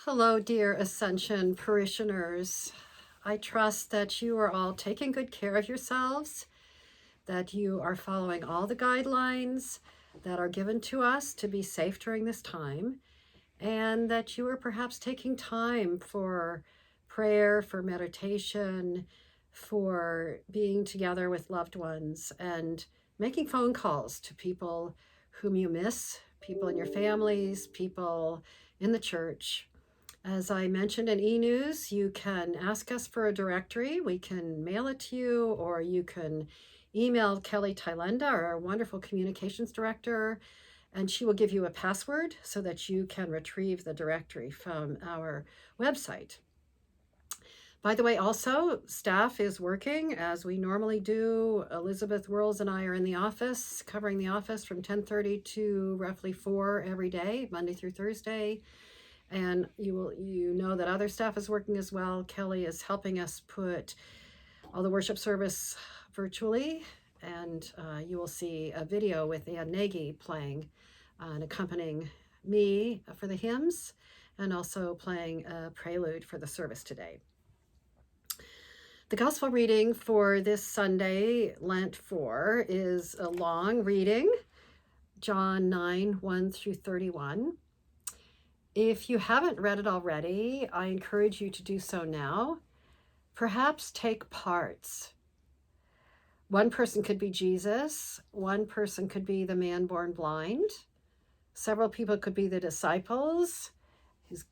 Hello, dear Ascension parishioners. I trust that you are all taking good care of yourselves, that you are following all the guidelines that are given to us to be safe during this time, and that you are perhaps taking time for prayer, for meditation, for being together with loved ones, and making phone calls to people whom you miss, people in your families, people in the church. As I mentioned in e-news, you can ask us for a directory. We can mail it to you, or you can email Kelly Tylenda, our wonderful communications director, and she will give you a password so that you can retrieve the directory from our website. By the way, also, staff is working as we normally do. Elizabeth Whirls and I are in the office, covering the office from 10:30 to roughly 4 every day, Monday through Thursday. And you know that other staff is working as well. Kelly is helping us put all the worship service virtually, and you will see a video with Ann Nagy playing and accompanying me for the hymns, and also playing a prelude for the service today. The gospel reading for this Sunday, Lent 4, is a long reading, John 9, 1 through 31. If you haven't read it already, I encourage you to do so now. Perhaps take parts. One person could be Jesus. One person could be the man born blind. Several people could be the disciples.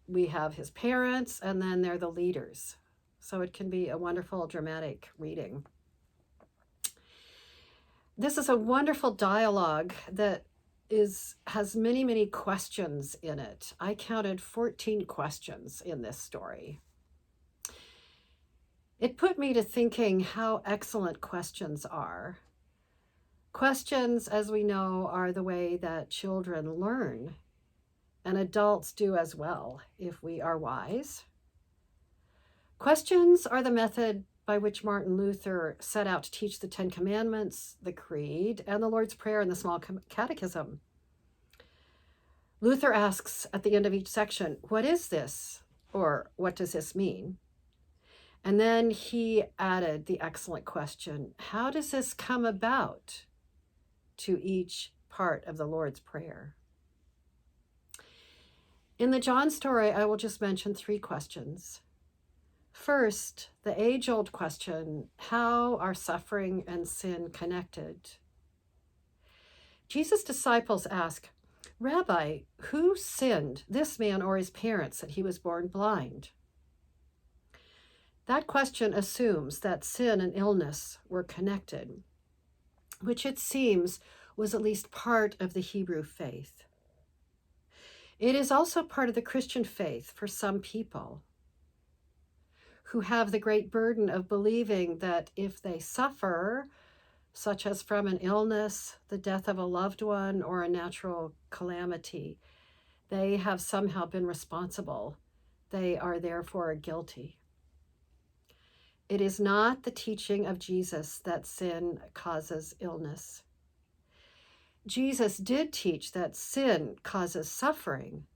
We have his parents, and then they're the leaders. So it can be a wonderful, dramatic reading. This is a wonderful dialogue that has many questions in it. I counted 14 questions in this story. It put me to thinking how excellent questions are. Questions, as we know, are the way that children learn, and adults do as well if we are wise. Questions are the method by which Martin Luther set out to teach the Ten Commandments, the Creed, and the Lord's Prayer and the Small Catechism. Luther asks at the end of each section, "What is this?" or "What does this mean?" And then he added the excellent question, "How does this come about?" to each part of the Lord's Prayer. In the John story, I will just mention 3 questions. First, the age-old question, how are suffering and sin connected? Jesus' disciples ask, "Rabbi, who sinned, this man or his parents, that he was born blind?" That question assumes that sin and illness were connected, which it seems was at least part of the Hebrew faith. It is also part of the Christian faith for some people who have the great burden of believing that if they suffer, such as from an illness, the death of a loved one, or a natural calamity, they have somehow been responsible. They are therefore guilty. It is not the teaching of Jesus that sin causes illness. Jesus did teach that sin causes suffering,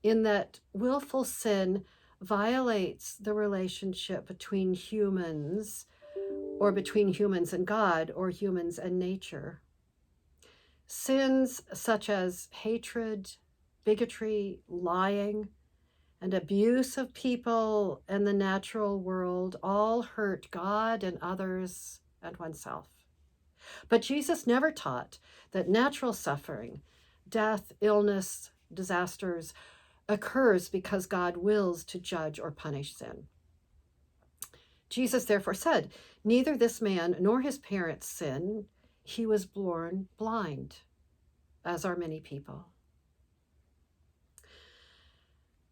in that willful sin violates the relationship between humans, or between humans and God, or humans and nature. Sins such as hatred, bigotry, lying, and abuse of people and the natural world all hurt God and others and oneself. But Jesus never taught that natural suffering, death, illness, disasters, occurs because God wills to judge or punish sin. Jesus therefore said, "Neither this man nor his parents sinned. He was born blind, as are many people."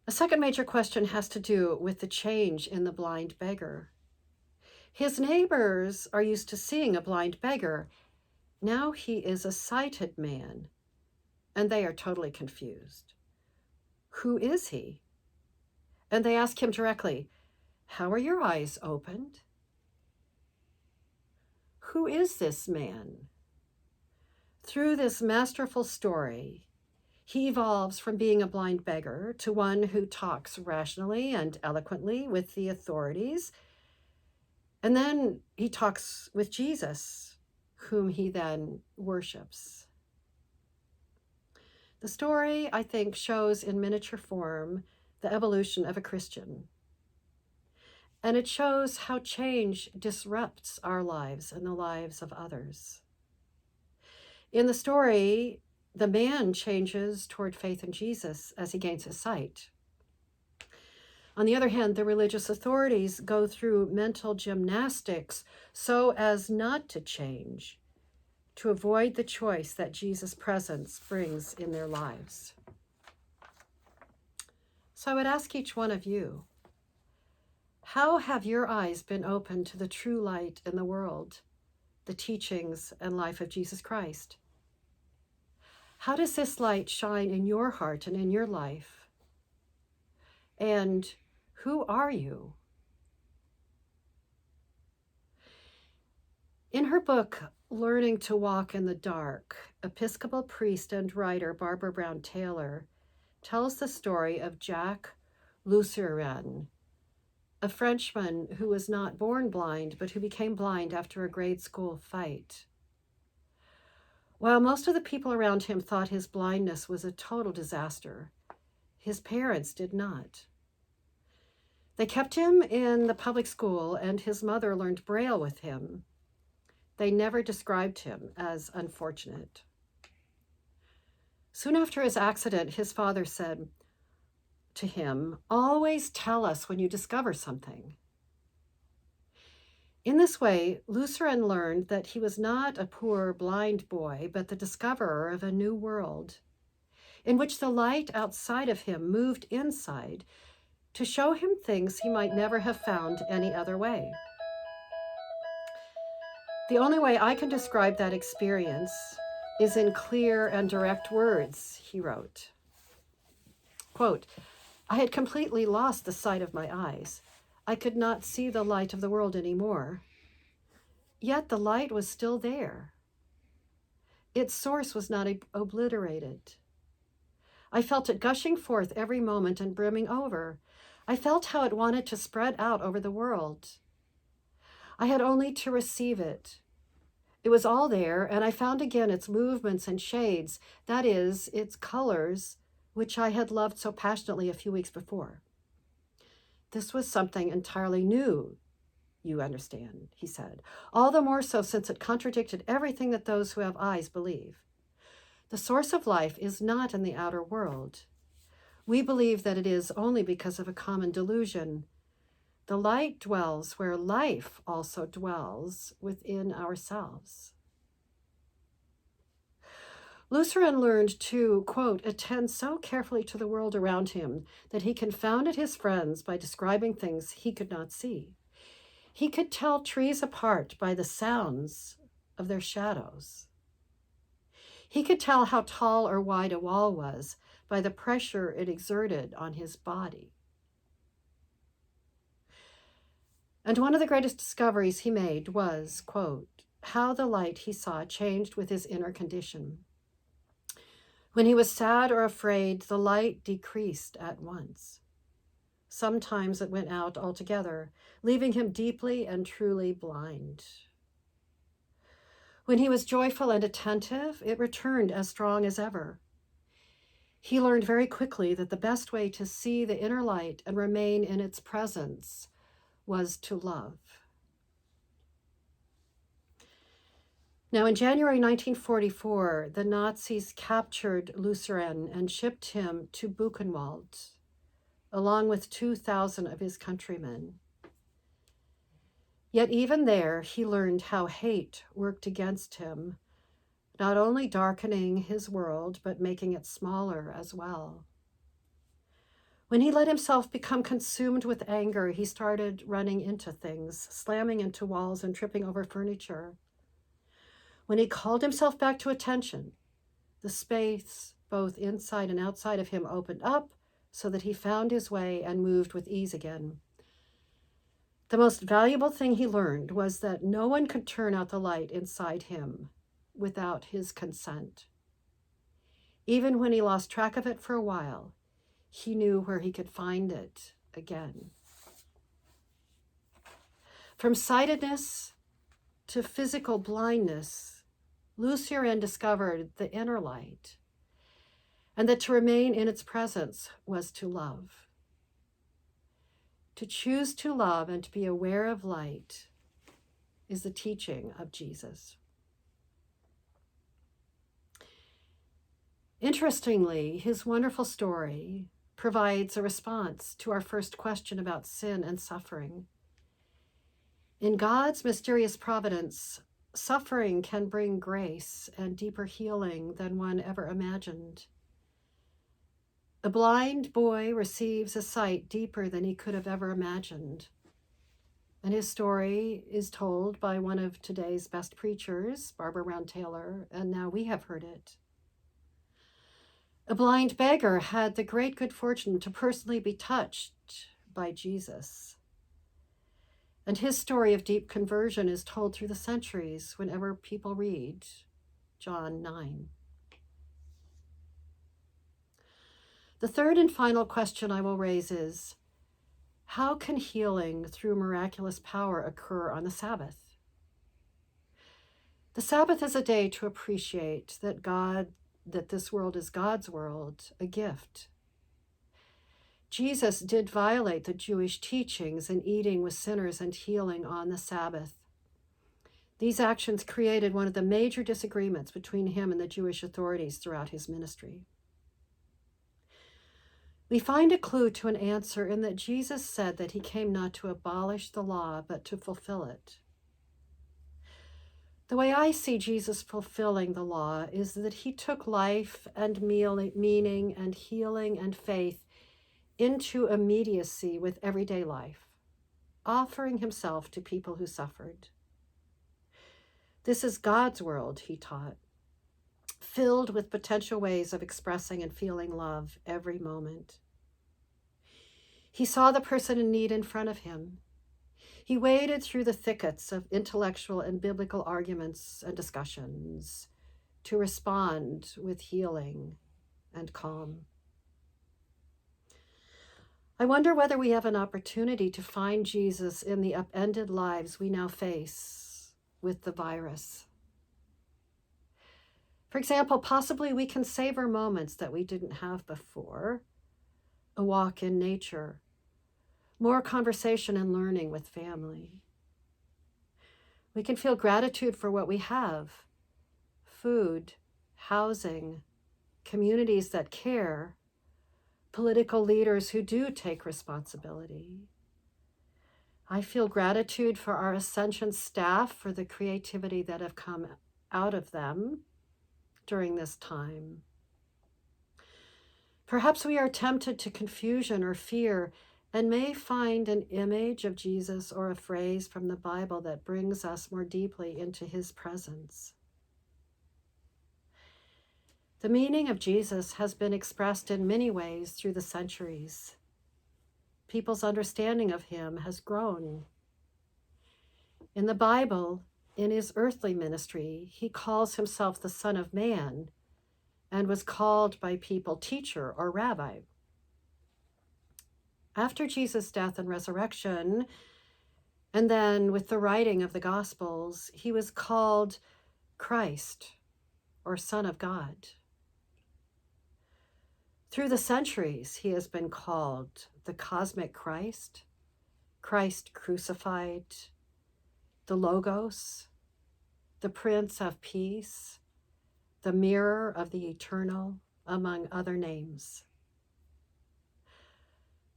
A second major question has to do with the change in the blind beggar. His neighbors are used to seeing a blind beggar. Now he is a sighted man, and they are totally confused. Who is he? And they ask him directly, "How are your eyes opened?" Who is this man? Through this masterful story, He evolves from being a blind beggar to one who talks rationally and eloquently with the authorities. And then he talks with Jesus, whom he then worships. The story, I think, shows in miniature form the evolution of a Christian. And it shows how change disrupts our lives and the lives of others. In the story, the man changes toward faith in Jesus as he gains his sight. On the other hand, the religious authorities go through mental gymnastics so as not to change, to avoid the choice that Jesus' presence brings in their lives. So I would ask each one of you, how have your eyes been opened to the true light in the world, the teachings and life of Jesus Christ? How does this light shine in your heart and in your life? And who are you? In her book, Learning to Walk in the Dark, Episcopal priest and writer Barbara Brown Taylor tells the story of Jacques Luciens, a Frenchman who was not born blind, but who became blind after a grade school fight. While most of the people around him thought his blindness was a total disaster, his parents did not. They kept him in the public school, and his mother learned Braille with him. They never described him as unfortunate. Soon after his accident, his father said to him, "Always tell us when you discover something." In this way, Luciens learned that he was not a poor blind boy, but the discoverer of a new world, in which the light outside of him moved inside to show him things he might never have found any other way. The only way I can describe that experience is in clear and direct words, he wrote. Quote, "I had completely lost the sight of my eyes. I could not see the light of the world anymore. Yet the light was still there. Its source was not obliterated. I felt it gushing forth every moment and brimming over. I felt how it wanted to spread out over the world. I had only to receive it. It was all there, and I found again its movements and shades, that is, its colors, which I had loved so passionately a few weeks before. This was something entirely new, you understand," he said, "all the more so since it contradicted everything that those who have eyes believe. The source of life is not in the outer world. We believe that it is only because of a common delusion. The light dwells where life also dwells within ourselves." Luciens learned to, quote, "attend so carefully to the world around him that he confounded his friends by describing things he could not see. He could tell trees apart by the sounds of their shadows. He could tell how tall or wide a wall was by the pressure it exerted on his body. And one of the greatest discoveries he made was, quote, how the light he saw changed with his inner condition. When he was sad or afraid, the light decreased at once. Sometimes it went out altogether, leaving him deeply and truly blind. When he was joyful and attentive, it returned as strong as ever. He learned very quickly that the best way to see the inner light and remain in its presence was to love. Now, in January 1944, the Nazis captured Luciens and shipped him to Buchenwald, along with 2,000 of his countrymen. Yet even there, he learned how hate worked against him, not only darkening his world, but making it smaller as well. When he let himself become consumed with anger, he started running into things, slamming into walls and tripping over furniture. When he called himself back to attention, the space both inside and outside of him opened up so that he found his way and moved with ease again. The most valuable thing he learned was that no one could turn out the light inside him without his consent. Even when he lost track of it for a while, he knew where he could find it again. From sightedness to physical blindness, Luciens discovered the inner light, and that to remain in its presence was to love. To choose to love and to be aware of light is the teaching of Jesus. Interestingly, his wonderful story provides a response to our first question about sin and suffering. In God's mysterious providence, suffering can bring grace and deeper healing than one ever imagined. A blind boy receives a sight deeper than he could have ever imagined. And his story is told by one of today's best preachers, Barbara Brown Taylor, and now we have heard it. A blind beggar had the great good fortune to personally be touched by Jesus. And his story of deep conversion is told through the centuries whenever people read John 9. The third and final question I will raise is, how can healing through miraculous power occur on the Sabbath? The Sabbath is a day to appreciate that this world is God's world, a gift. Jesus did violate the Jewish teachings in eating with sinners and healing on the Sabbath. These actions created one of the major disagreements between him and the Jewish authorities throughout his ministry. We find a clue to an answer in that Jesus said that he came not to abolish the law, but to fulfill it. The way I see Jesus fulfilling the law is that he took life and meaning and healing and faith into immediacy with everyday life, offering himself to people who suffered. This is God's world, he taught, filled with potential ways of expressing and feeling love every moment. He saw the person in need in front of him. He waded through the thickets of intellectual and biblical arguments and discussions to respond with healing and calm. I wonder whether we have an opportunity to find Jesus in the upended lives we now face with the virus. For example, possibly we can savor moments that we didn't have before, a walk in nature, more conversation and learning with family. We can feel gratitude for what we have: food, housing, communities that care, political leaders who do take responsibility. I feel gratitude for our Ascension staff for the creativity that have come out of them during this time. Perhaps we are tempted to confusion or fear and may find an image of Jesus or a phrase from the Bible that brings us more deeply into his presence. The meaning of Jesus has been expressed in many ways through the centuries. People's understanding of him has grown. In the Bible, in his earthly ministry, he calls himself the Son of Man and was called by people teacher or rabbi. After Jesus' death and resurrection, and then with the writing of the Gospels, he was called Christ or Son of God. Through the centuries, he has been called the cosmic Christ, Christ crucified, the Logos, the Prince of Peace, the mirror of the eternal, among other names.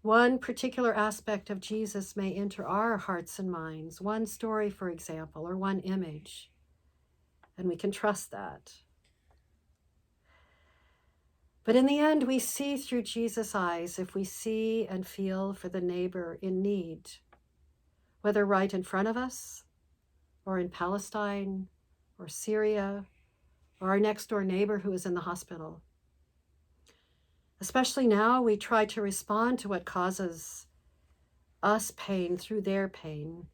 One particular aspect of Jesus may enter our hearts and minds, one story, for example, or one image, and we can trust that. But in the end, we see through Jesus' eyes if we see and feel for the neighbor in need, whether right in front of us, or in Palestine, or Syria, or our next door neighbor who is in the hospital. Especially now, we try to respond to what causes us pain through their pain.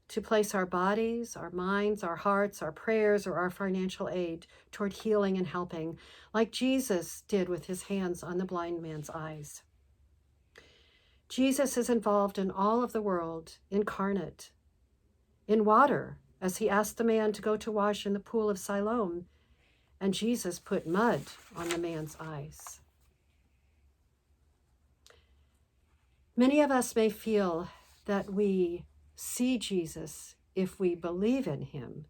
to place our bodies, our minds, our hearts, our prayers, or our financial aid toward healing and helping, like Jesus did with his hands on the blind man's eyes. Jesus is involved in all of the world, incarnate, in water, as he asked the man to go to wash in the pool of Siloam, and Jesus put mud on the man's eyes. Many of us may feel that we see Jesus if we believe in him.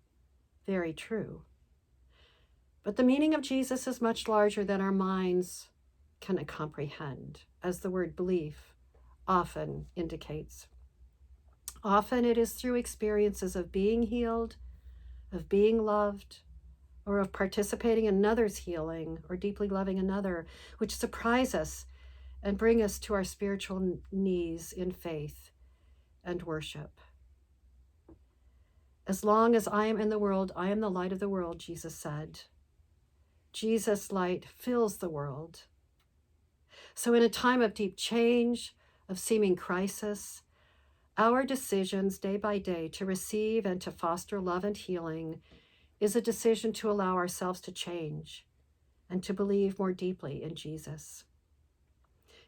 Very true. But the meaning of Jesus is much larger than our minds can comprehend, as the word belief often indicates. Often it is through experiences of being healed, of being loved, or of participating in another's healing or deeply loving another, which surprise us and bring us to our spiritual knees in faith and worship. As long as I am in the world, I am the light of the world, Jesus said. Jesus' light fills the world. So in a time of deep change, of seeming crisis, our decisions day by day to receive and to foster love and healing is a decision to allow ourselves to change and to believe more deeply in Jesus.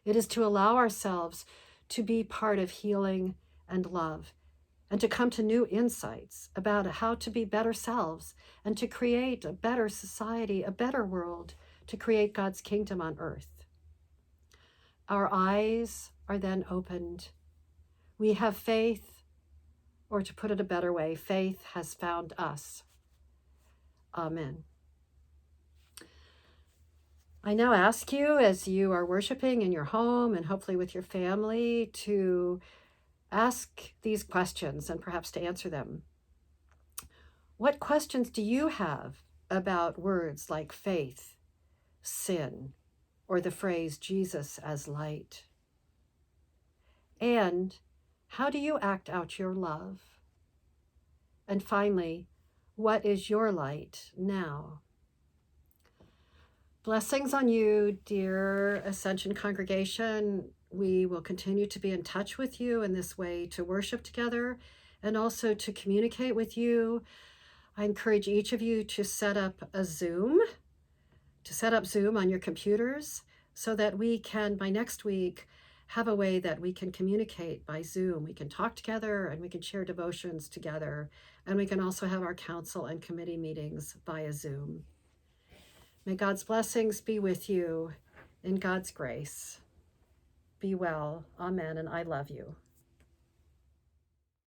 It is to allow ourselves to be part of healing and love, and to come to new insights about how to be better selves and to create a better society, a better world, to create God's kingdom on earth. Our eyes are then opened. We have faith, or to put it a better way, faith has found us. Amen. I now ask you, as you are worshiping in your home and hopefully with your family, to ask these questions and perhaps to answer them. What questions do you have about words like faith, sin, or the phrase Jesus as light? And how do you act out your love? And finally, what is your light now? Blessings on you, dear Ascension congregation. We will continue to be in touch with you in this way to worship together and also to communicate with you. I encourage each of you to set up Zoom on your computers so that we can, by next week, have a way that we can communicate by Zoom. We can talk together and we can share devotions together. And we can also have our council and committee meetings via Zoom. May God's blessings be with you in God's grace. Be well. Amen. And I love you.